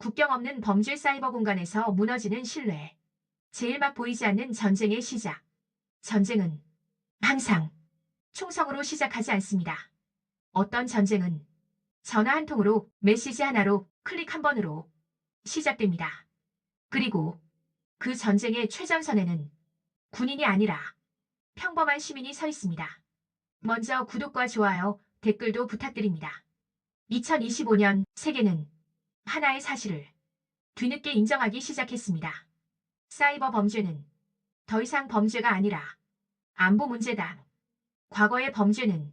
국경 없는 범죄 사이버 공간에서 무너지는 신뢰. 제일 막 보이지 않는 전쟁의 시작. 전쟁은 항상 총성으로 시작하지 않습니다. 어떤 전쟁은 전화 한 통으로, 메시지 하나로, 클릭 한 번으로 시작됩니다. 그리고 그 전쟁의 최전선에는 군인이 아니라 평범한 시민이 서 있습니다. 먼저 구독과 좋아요, 댓글도 부탁드립니다. 2025년 세계는 하나의 사실을 뒤늦게 인정하기 시작했습니다. 사이버 범죄는 더 이상 범죄가 아니라 안보 문제다. 과거의 범죄는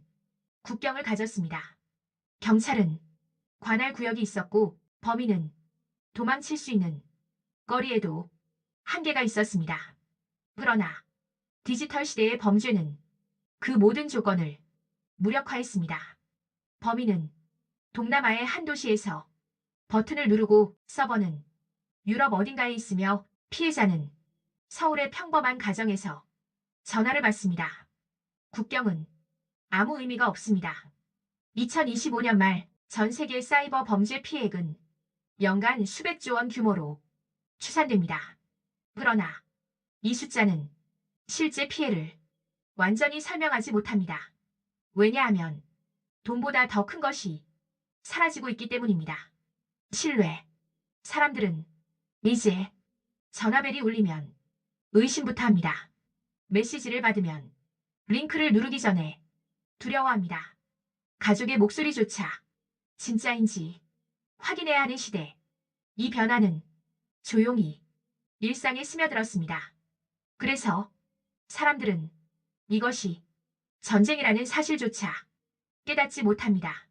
국경을 가졌습니다. 경찰은 관할 구역이 있었고 범인은 도망칠 수 있는 거리에도 한계가 있었습니다. 그러나 디지털 시대의 범죄는 그 모든 조건을 무력화했습니다. 범인은 동남아의 한 도시에서 버튼을 누르고 서버는 유럽 어딘가에 있으며 피해자는 서울의 평범한 가정에서 전화를 받습니다. 국경은 아무 의미가 없습니다. 2025년 말 전 세계 사이버 범죄 피해액은 연간 수백조 원 규모로 추산됩니다. 그러나 이 숫자는 실제 피해를 완전히 설명하지 못합니다. 왜냐하면 돈보다 더 큰 것이 사라지고 있기 때문입니다. 신뢰. 사람들은 이제 전화벨이 울리면 의심부터 합니다. 메시지를 받으면 링크를 누르기 전에 두려워합니다. 가족의 목소리조차 진짜인지 확인해야 하는 시대. 이 변화는 조용히 일상에 스며들었습니다. 그래서 사람들은 이것이 전쟁이라는 사실조차 깨닫지 못합니다.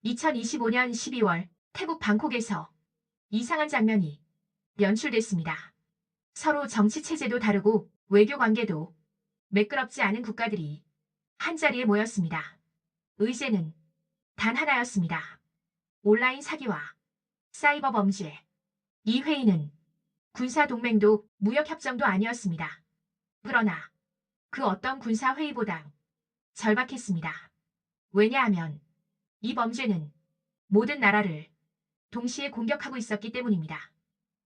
2025년 12월 태국 방콕에서 이상한 장면이 연출됐습니다. 서로 정치 체제도 다르고 외교 관계도 매끄럽지 않은 국가들이 한자리에 모였습니다. 의제는 단 하나였습니다. 온라인 사기와 사이버 범죄. 이 회의는 군사 동맹도 무역 협정도 아니었습니다. 그러나 그 어떤 군사 회의보다 절박했습니다. 왜냐하면 이 범죄는 모든 나라를 동시에 공격하고 있었기 때문입니다.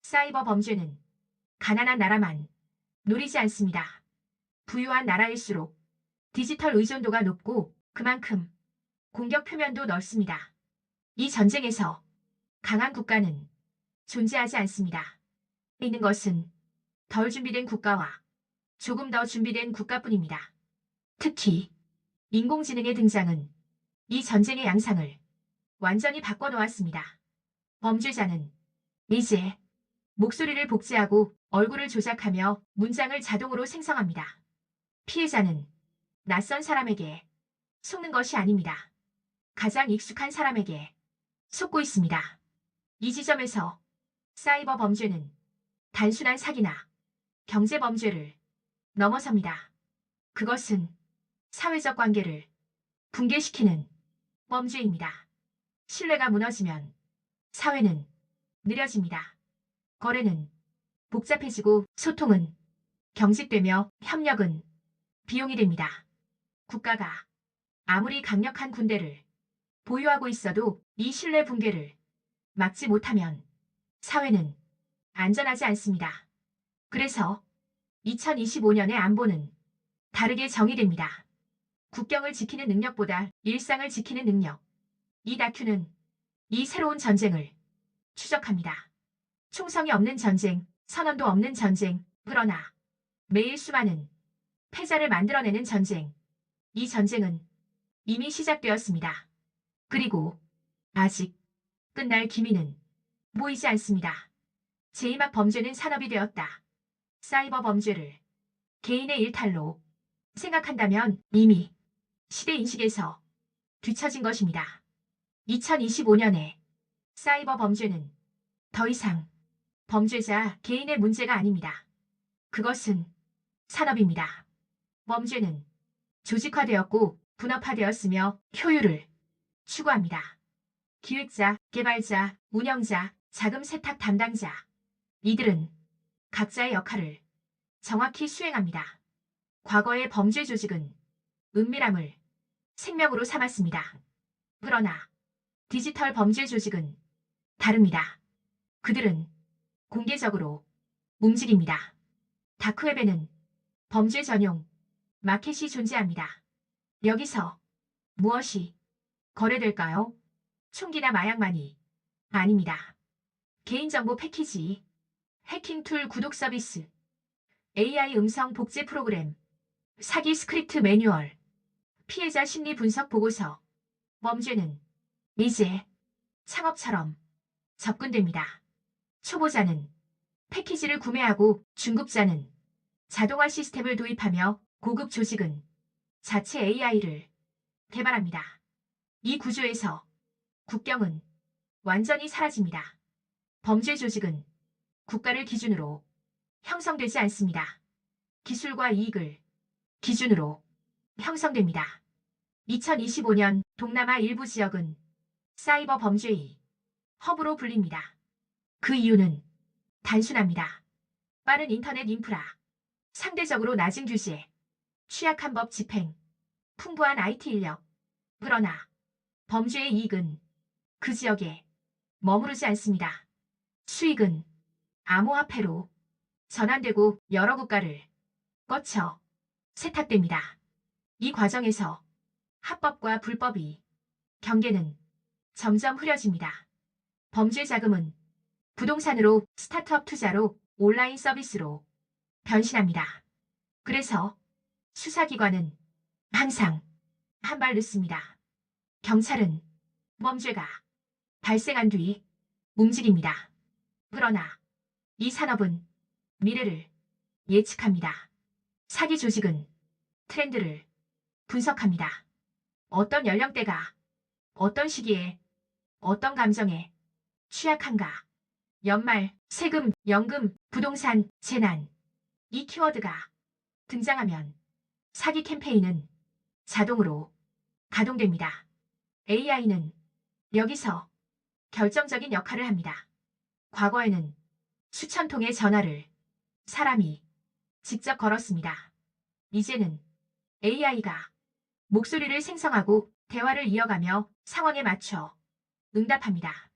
사이버 범죄는 가난한 나라만 노리지 않습니다. 부유한 나라일수록 디지털 의존도가 높고 그만큼 공격 표면도 넓습니다. 이 전쟁에서 강한 국가는 존재하지 않습니다. 있는 것은 덜 준비된 국가와 조금 더 준비된 국가뿐입니다. 특히 인공지능의 등장은 이 전쟁의 양상을 완전히 바꿔놓았습니다. 범죄자는 이제 목소리를 복제하고 얼굴을 조작하며 문장을 자동으로 생성합니다. 피해자는 낯선 사람에게 속는 것이 아닙니다. 가장 익숙한 사람에게 속고 있습니다. 이 지점에서 사이버 범죄는 단순한 사기나 경제 범죄를 넘어섭니다. 그것은 사회적 관계를 붕괴시키는 범죄입니다. 신뢰가 무너지면 사회는 느려집니다. 거래는 복잡해지고 소통은 경직되며 협력은 비용이 됩니다. 국가가 아무리 강력한 군대를 보유하고 있어도 이 신뢰 붕괴를 막지 못하면 사회는 안전하지 않습니다. 그래서 2025년의 안보는 다르게 정의됩니다. 국경을 지키는 능력보다 일상을 지키는 능력. 이 다큐는 이 새로운 전쟁을 추적합니다. 총성이 없는 전쟁, 선언도 없는 전쟁, 그러나 매일 수많은 패자를 만들어내는 전쟁. 이 전쟁은 이미 시작되었습니다. 그리고 아직 끝날 기미는 보이지 않습니다. 제2막 범죄는 산업이 되었다. 사이버 범죄를 개인의 일탈로 생각한다면 이미 시대 인식에서 뒤처진 것입니다. 2025년에 사이버 범죄는 더 이상 범죄자 개인의 문제가 아닙니다. 그것은 산업입니다. 범죄는 조직화되었고 분업화되었으며 효율을 추구합니다. 기획자, 개발자, 운영자, 자금 세탁 담당자. 이들은 각자의 역할을 정확히 수행합니다. 과거의 범죄 조직은 은밀함을 생명으로 삼았습니다. 그러나 디지털 범죄 조직은 다릅니다. 그들은 공개적으로 움직입니다. 다크웹에는 범죄 전용 마켓이 존재합니다. 여기서 무엇이 거래될까요? 총기나 마약만이 아닙니다. 개인정보 패키지, 해킹 툴 구독 서비스, AI 음성 복제 프로그램, 사기 스크립트 매뉴얼, 피해자 심리 분석 보고서. 범죄는 이제 창업처럼 접근됩니다. 초보자는 패키지를 구매하고 중급자는 자동화 시스템을 도입하며 고급 조직은 자체 AI를 개발합니다. 이 구조에서 국경은 완전히 사라집니다. 범죄 조직은 국가를 기준으로 형성되지 않습니다. 기술과 이익을 기준으로 형성됩니다. 2025년 동남아 일부 지역은 사이버 범죄의 허브로 불립니다. 그 이유는 단순합니다. 빠른 인터넷 인프라, 상대적으로 낮은 규제, 취약한 법 집행, 풍부한 IT 인력. 그러나 범죄의 이익은 그 지역에 머무르지 않습니다. 수익은 암호화폐로 전환되고 여러 국가를 거쳐 세탁됩니다. 이 과정에서 합법과 불법이 경계는 점점 흐려집니다. 범죄 자금은 부동산으로, 스타트업 투자로, 온라인 서비스로 변신합니다. 그래서 수사기관은 항상 한 발 늦습니다. 경찰은 범죄가 발생한 뒤 움직입니다. 그러나 이 산업은 미래를 예측합니다. 사기 조직은 트렌드를 분석합니다. 어떤 연령대가 어떤 시기에 어떤 감정에 취약한가. 연말, 세금, 연금, 부동산, 재난. 이 키워드가 등장하면 사기 캠페인은 자동으로 가동됩니다. AI는 여기서 결정적인 역할을 합니다. 과거에는 수천 통의 전화를 사람이 직접 걸었습니다. 이제는 AI가 목소리를 생성하고 대화를 이어가며 상황에 맞춰 응답합니다.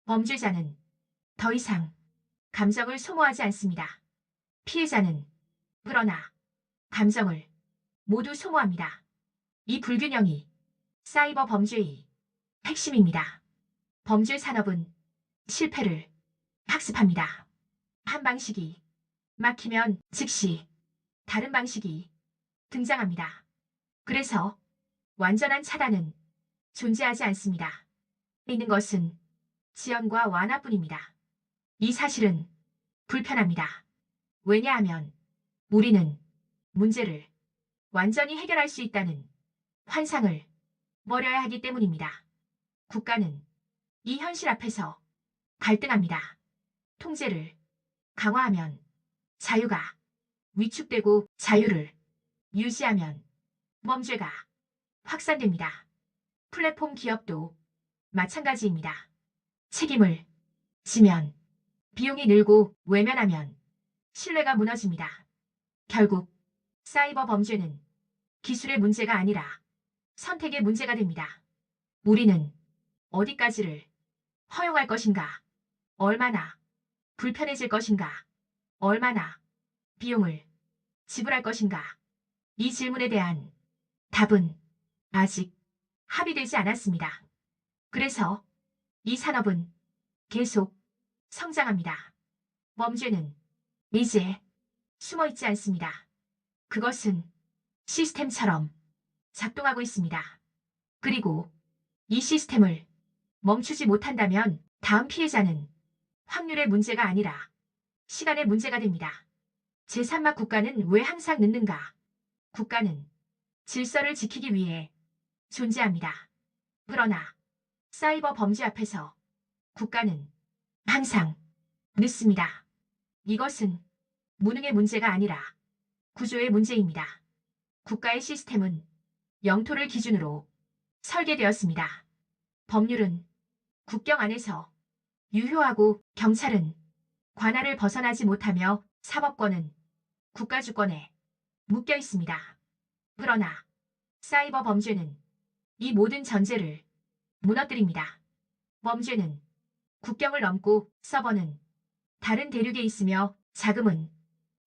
범죄자는 더 이상 감정을 소모하지 않습니다. 피해자는 그러나 감정을 모두 소모합니다. 이 불균형이 사이버 범죄의 핵심입니다. 범죄 산업은 실패를 학습합니다. 한 방식이 막히면 즉시 다른 방식이 등장합니다. 그래서 완전한 차단은 존재하지 않습니다. 있는 것은 지연과 완화뿐입니다. 이 사실은 불편합니다. 왜냐하면 우리는 문제를 완전히 해결할 수 있다는 환상을 버려야 하기 때문입니다. 국가는 이 현실 앞에서 갈등합니다. 통제를 강화하면 자유가 위축되고 자유를 유지하면 범죄가 확산됩니다. 플랫폼 기업도 마찬가지입니다. 책임을 지면 비용이 늘고 외면하면 신뢰가 무너집니다. 결국 사이버 범죄는 기술의 문제가 아니라 선택의 문제가 됩니다. 우리는 어디까지를 허용할 것인가? 얼마나 불편해질 것인가? 얼마나 비용을 지불할 것인가? 이 질문에 대한 답은 아직 합의되지 않았습니다. 그래서 이 산업은 계속 성장합니다. 범죄는 이제 숨어있지 않습니다. 그것은 시스템처럼 작동하고 있습니다. 그리고 이 시스템을 멈추지 못한다면 다음 피해자는 확률의 문제가 아니라 시간의 문제가 됩니다. 제3막 국가는 왜 항상 늦는가? 국가는 질서를 지키기 위해 존재합니다. 그러나 사이버 범죄 앞에서 국가는 항상 늦습니다. 이것은 무능의 문제가 아니라 구조의 문제입니다. 국가의 시스템은 영토를 기준으로 설계되었습니다. 법률은 국경 안에서 유효하고 경찰은 관할을 벗어나지 못하며 사법권은 국가 주권에 묶여 있습니다. 그러나 사이버 범죄는 이 모든 전제를 무너뜨립니다. 범죄는 국경을 넘고 서버는 다른 대륙에 있으며 자금은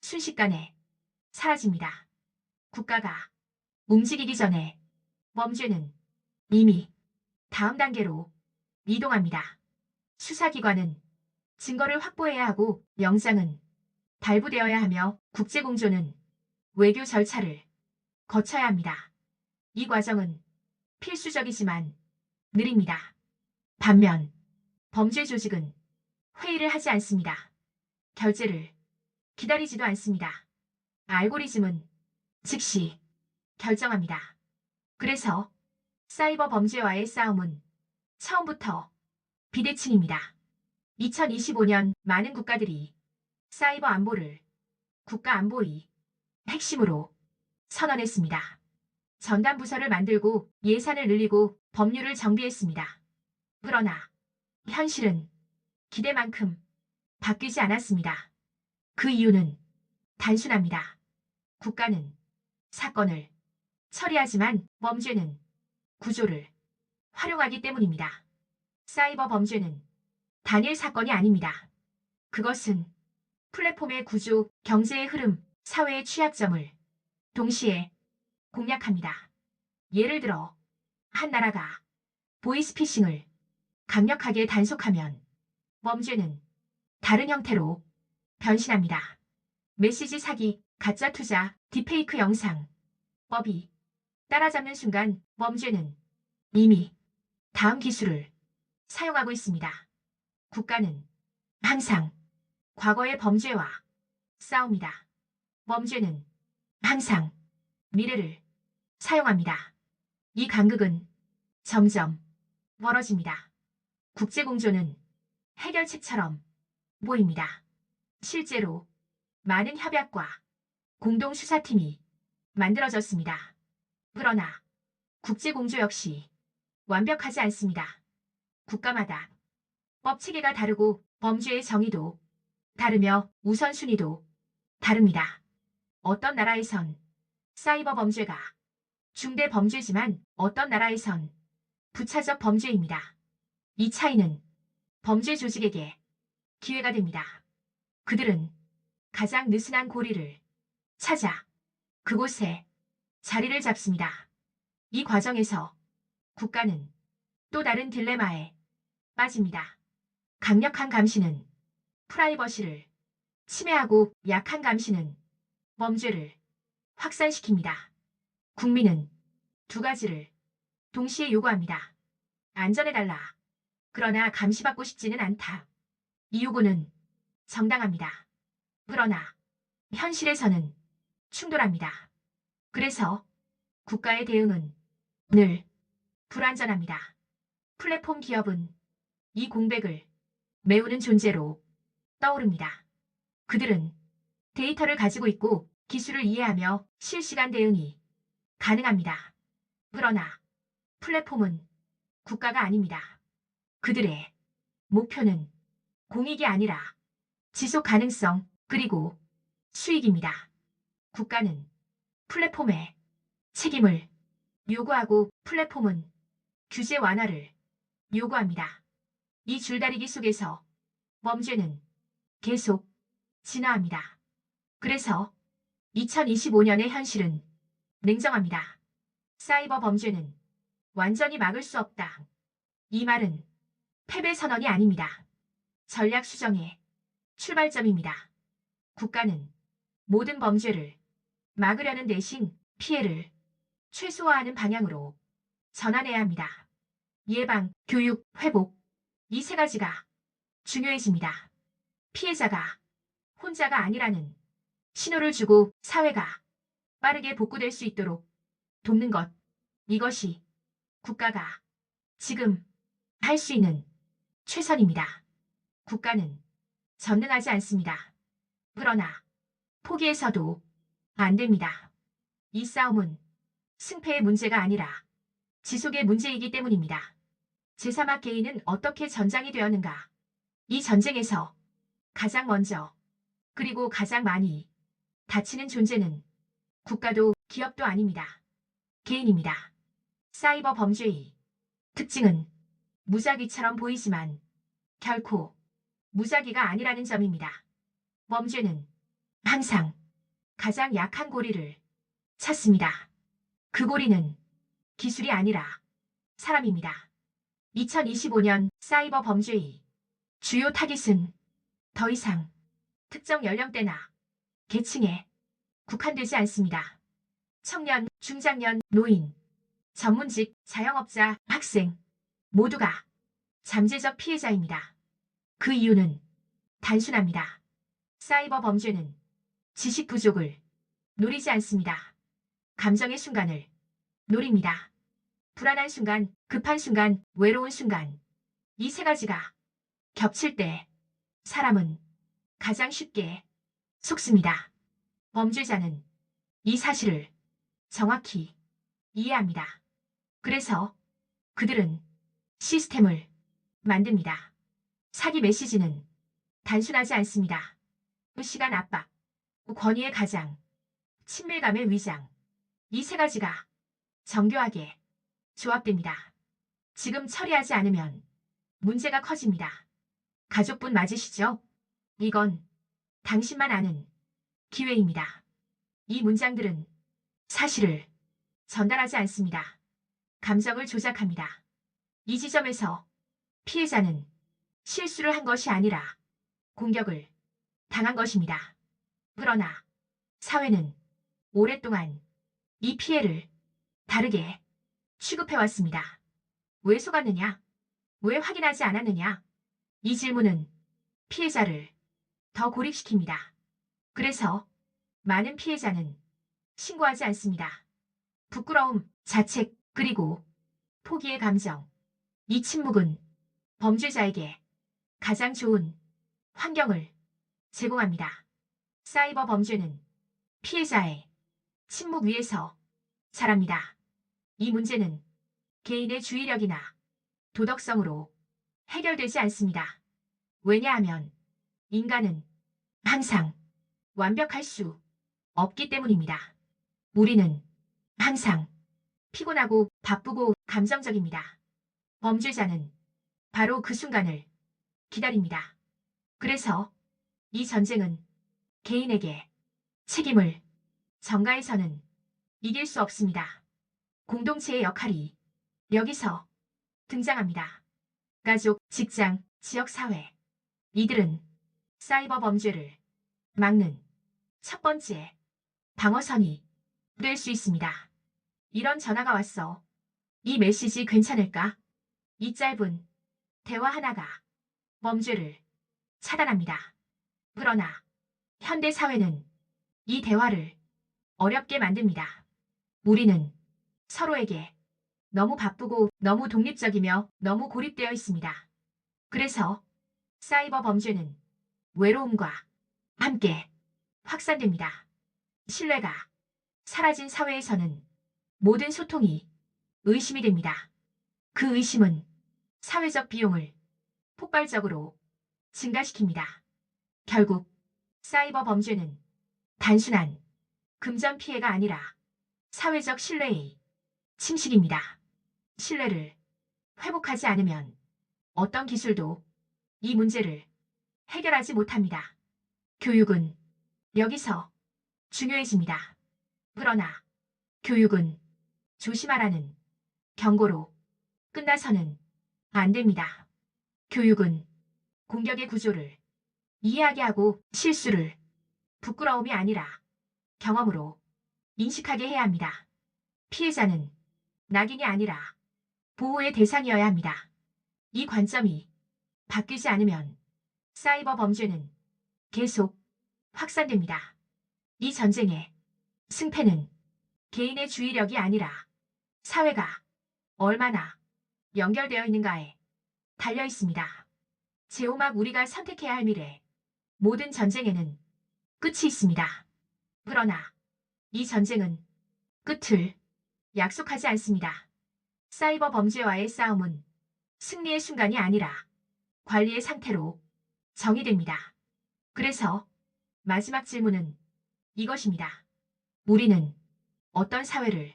순식간에 사라집니다. 국가가 움직이기 전에 범죄는 이미 다음 단계로 이동합니다. 수사기관은 증거를 확보해야 하고 영장은 발부되어야 하며 국제공조는 외교 절차를 거쳐야 합니다. 이 과정은 필수적이지만 느립니다. 반면 범죄 조직은 회의를 하지 않습니다. 결제를 기다리지도 않습니다. 알고리즘은 즉시 결정합니다. 그래서 사이버 범죄와의 싸움은 처음부터 비대칭입니다. 2025년 많은 국가들이 사이버 안보를 국가 안보의 핵심으로 선언했습니다. 전담 부서를 만들고 예산을 늘리고 법률을 정비했습니다. 그러나 현실은 기대만큼 바뀌지 않았습니다. 그 이유는 단순합니다. 국가는 사건을 처리하지만 범죄는 구조를 활용하기 때문입니다. 사이버 범죄는 단일 사건이 아닙니다. 그것은 플랫폼의 구조, 경제의 흐름, 사회의 취약점을 동시에 공략합니다. 예를 들어 한 나라가 보이스피싱을 강력하게 단속하면 범죄는 다른 형태로 변신합니다. 메시지 사기, 가짜 투자, 딥페이크 영상, 법이 따라잡는 순간 범죄는 이미 다음 기술을 사용하고 있습니다. 국가는 항상 과거의 범죄와 싸웁니다. 범죄는 항상 미래를 사용합니다. 이 간극은 점점 멀어집니다. 국제공조는 해결책처럼 보입니다. 실제로 많은 협약과 공동수사팀이 만들어졌습니다. 그러나 국제공조 역시 완벽하지 않습니다. 국가마다 법 체계가 다르고 범죄의 정의도 다르며 우선순위도 다릅니다. 어떤 나라에선 사이버 범죄가 중대 범죄지만 어떤 나라에선 부차적 범죄입니다. 이 차이는 범죄 조직에게 기회가 됩니다. 그들은 가장 느슨한 고리를 찾아 그곳에 자리를 잡습니다. 이 과정에서 국가는 또 다른 딜레마에 빠집니다. 강력한 감시는 프라이버시를 침해하고 약한 감시는 범죄를 확산시킵니다. 국민은 두 가지를 동시에 요구합니다. 안전해달라. 그러나 감시받고 싶지는 않다. 이 요구는 정당합니다. 그러나 현실에서는 충돌합니다. 그래서 국가의 대응은 늘 불완전합니다. 플랫폼 기업은 이 공백을 메우는 존재로 떠오릅니다. 그들은 데이터를 가지고 있고 기술을 이해하며 실시간 대응이 가능합니다. 그러나 플랫폼은 국가가 아닙니다. 그들의 목표는 공익이 아니라 지속 가능성 그리고 수익입니다. 국가는 플랫폼에 책임을 요구하고 플랫폼은 규제 완화를 요구합니다. 이 줄다리기 속에서 범죄는 계속 진화합니다. 그래서 2025년의 현실은 냉정합니다. 사이버 범죄는 완전히 막을 수 없다. 이 말은 패배 선언이 아닙니다. 전략 수정의 출발점입니다. 국가는 모든 범죄를 막으려는 대신 피해를 최소화하는 방향으로 전환해야 합니다. 예방, 교육, 회복 이 세 가지가 중요해집니다. 피해자가 혼자가 아니라는 신호를 주고 사회가 빠르게 복구될 수 있도록 돕는 것. 이것이 국가가 지금 할 수 있는 최선입니다. 국가는 전능하지 않습니다. 그러나 포기해서도 안 됩니다. 이 싸움은 승패의 문제가 아니라 지속의 문제이기 때문입니다. 제3학 개인은 어떻게 전장이 되었는가? 이 전쟁에서 가장 먼저 그리고 가장 많이 다치는 존재는 국가도 기업도 아닙니다. 개인입니다. 사이버 범죄의 특징은 무작위처럼 보이지만 결코 무작위가 아니라는 점입니다. 범죄는 항상 가장 약한 고리를 찾습니다. 그 고리는 기술이 아니라 사람입니다. 2025년 사이버 범죄의 주요 타깃은 더 이상 특정 연령대나 계층에 국한되지 않습니다. 청년, 중장년, 노인, 전문직, 자영업자, 학생 모두가 잠재적 피해자입니다. 그 이유는 단순합니다. 사이버 범죄는 지식 부족을 노리지 않습니다. 감정의 순간을 노립니다. 불안한 순간, 급한 순간, 외로운 순간. 이 세 가지가 겹칠 때 사람은 가장 쉽게 속습니다. 범죄자는 이 사실을 정확히 이해합니다. 그래서 그들은 시스템을 만듭니다. 사기 메시지는 단순하지 않습니다. 시간 압박, 권위의 가장, 친밀감의 위장. 이 세 가지가 정교하게 조합됩니다. 지금 처리하지 않으면 문제가 커집니다. 가족분 맞으시죠? 이건 당신만 아는 기회입니다. 이 문장들은 사실을 전달하지 않습니다. 감정을 조작합니다. 이 지점에서 피해자는 실수를 한 것이 아니라 공격을 당한 것입니다. 그러나 사회는 오랫동안 이 피해를 다르게 취급해왔습니다. 왜 속았느냐? 왜 확인하지 않았느냐? 이 질문은 피해자를 더 고립시킵니다. 그래서 많은 피해자는 신고하지 않습니다. 부끄러움, 자책, 그리고 포기의 감정. 이 침묵은 범죄자에게 가장 좋은 환경을 제공합니다. 사이버 범죄는 피해자의 침묵 위에서 자랍니다. 이 문제는 개인의 주의력이나 도덕성으로 해결되지 않습니다. 왜냐하면 인간은 항상 완벽할 수 없기 때문입니다. 우리는 항상 피곤하고 바쁘고 감정적입니다. 범죄자는 바로 그 순간을 기다립니다. 그래서 이 전쟁은 개인에게 책임을 전가해서는 이길 수 없습니다. 공동체의 역할이 여기서 등장합니다. 가족, 직장, 지역사회. 이들은 사이버 범죄를 막는 첫 번째 방어선이 될 수 있습니다. 이런 전화가 왔어. 이 메시지 괜찮을까? 이 짧은 대화 하나가 범죄를 차단합니다. 그러나 현대 사회는 이 대화를 어렵게 만듭니다. 우리는 서로에게 너무 바쁘고 너무 독립적이며 너무 고립되어 있습니다. 그래서 사이버 범죄는 외로움과 함께 확산됩니다. 신뢰가 사라진 사회에서는 모든 소통이 의심이 됩니다. 그 의심은 사회적 비용을 폭발적으로 증가시킵니다. 결국 사이버 범죄는 단순한 금전 피해가 아니라 사회적 신뢰의 침식입니다. 신뢰를 회복하지 않으면 어떤 기술도 이 문제를 해결하지 못합니다. 교육은 여기서 중요해집니다. 그러나 교육은 조심하라는 경고로 끝나서는 안 됩니다. 교육은 공격의 구조를 이해하게 하고 실수를 부끄러움이 아니라 경험으로 인식하게 해야 합니다. 피해자는 낙인이 아니라 보호의 대상이어야 합니다. 이 관점이 바뀌지 않으면 사이버 범죄는 계속 확산됩니다. 이 전쟁의 승패는 개인의 주의력이 아니라 사회가 얼마나 연결되어 있는가에 달려 있습니다. 제오막 우리가 선택해야 할 미래. 모든 전쟁에는 끝이 있습니다. 그러나 이 전쟁은 끝을 약속하지 않습니다. 사이버 범죄와의 싸움은 승리의 순간이 아니라 관리의 상태로 정의됩니다. 그래서 마지막 질문은 이것입니다. 우리는 어떤 사회를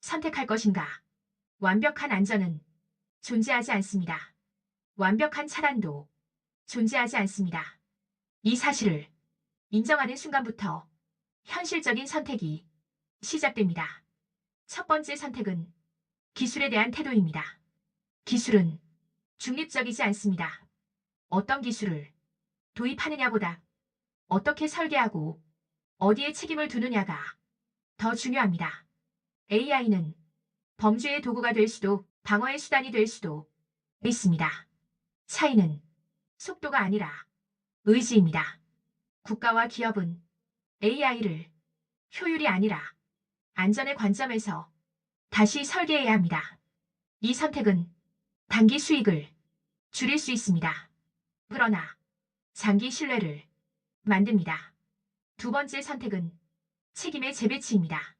선택할 것인가? 완벽한 안전은 존재하지 않습니다. 완벽한 차단도 존재하지 않습니다. 이 사실을 인정하는 순간부터 현실적인 선택이 시작됩니다. 첫 번째 선택은 기술에 대한 태도입니다. 기술은 중립적이지 않습니다. 어떤 기술을 도입하느냐보다 어떻게 설계하고 어디에 책임을 두느냐가 더 중요합니다. AI는 범죄의 도구가 될 수도 방어의 수단이 될 수도 있습니다. 차이는 속도가 아니라 의지입니다. 국가와 기업은 AI를 효율이 아니라 안전의 관점에서 다시 설계해야 합니다. 이 선택은 단기 수익을 줄일 수 있습니다. 그러나 장기 신뢰를 만듭니다. 두 번째 선택은 책임의 재배치입니다.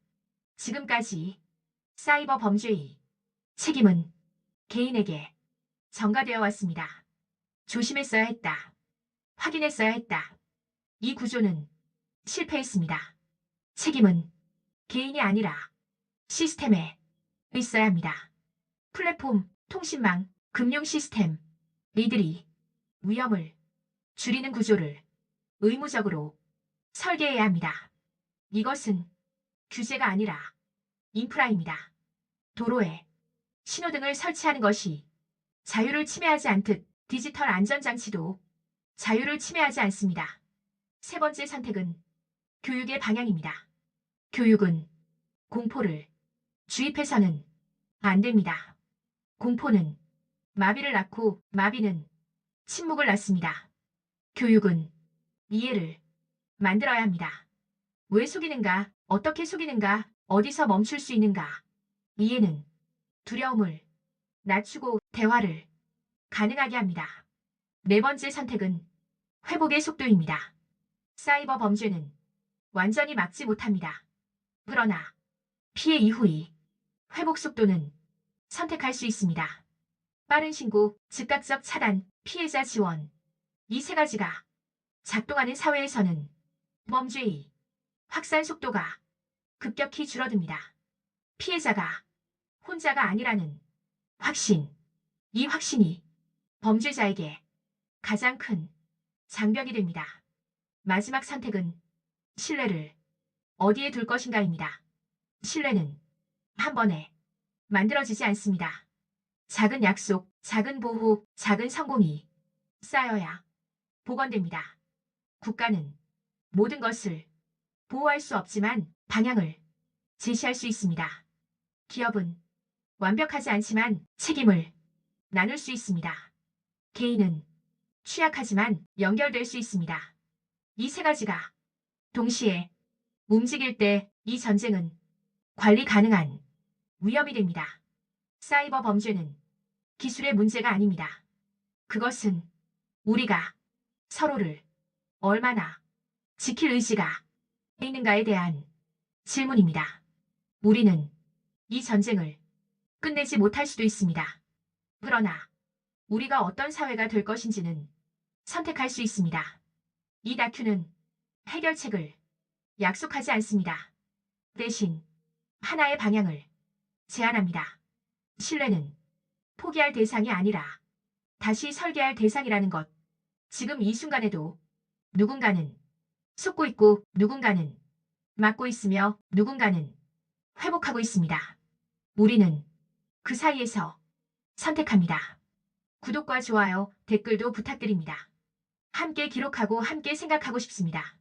지금까지 사이버 범죄의 책임은 개인에게 전가되어 왔습니다. 조심했어야 했다. 확인했어야 했다. 이 구조는 실패했습니다. 책임은 개인이 아니라 시스템에 있어야 합니다. 플랫폼, 통신망, 금융 시스템, 이들이 위험을 줄이는 구조를 의무적으로 설계해야 합니다. 이것은 규제가 아니라 인프라입니다. 도로에 신호등을 설치하는 것이 자유를 침해하지 않듯 디지털 안전장치도 자유를 침해하지 않습니다. 세 번째 선택은 교육의 방향입니다. 교육은 공포를 주입해서는 안 됩니다. 공포는 마비를 낳고 마비는 침묵을 낳습니다. 교육은 이해를 만들어야 합니다. 왜 속이는가, 어떻게 속이는가, 어디서 멈출 수 있는가. 이해는 두려움을 낮추고 대화를 가능하게 합니다. 네 번째 선택은 회복의 속도입니다. 사이버 범죄는 완전히 막지 못합니다. 그러나 피해 이후의 회복 속도는 선택할 수 있습니다. 빠른 신고, 즉각적 차단, 피해자 지원. 이 세 가지가 작동하는 사회에서는 범죄의 확산 속도가 급격히 줄어듭니다. 피해자가 혼자가 아니라는 확신. 이 확신이 범죄자에게 가장 큰 장벽이 됩니다. 마지막 선택은 신뢰를 어디에 둘 것인가입니다. 신뢰는 한 번에 만들어지지 않습니다. 작은 약속, 작은 보호, 작은 성공이 쌓여야 복원됩니다. 국가는 모든 것을 보호할 수 없지만 방향을 제시할 수 있습니다. 기업은 완벽하지 않지만 책임을 나눌 수 있습니다. 개인은 취약하지만 연결될 수 있습니다. 이 세 가지가 동시에 움직일 때 이 전쟁은 관리 가능한 위험이 됩니다. 사이버 범죄는 기술의 문제가 아닙니다. 그것은 우리가 서로를 얼마나 지킬 의지가 있는가에 대한 질문입니다. 우리는 이 전쟁을 끝내지 못할 수도 있습니다. 그러나 우리가 어떤 사회가 될 것인지는 선택할 수 있습니다. 이 다큐는 해결책을 약속하지 않습니다. 대신 하나의 방향을 제안합니다. 신뢰는 포기할 대상이 아니라 다시 설계할 대상이라는 것. 지금 이 순간에도 누군가는 속고 있고 누군가는 막고 있으며 누군가는 회복하고 있습니다. 우리는 그 사이에서 선택합니다. 구독과 좋아요, 댓글도 부탁드립니다. 함께 기록하고 함께 생각하고 싶습니다.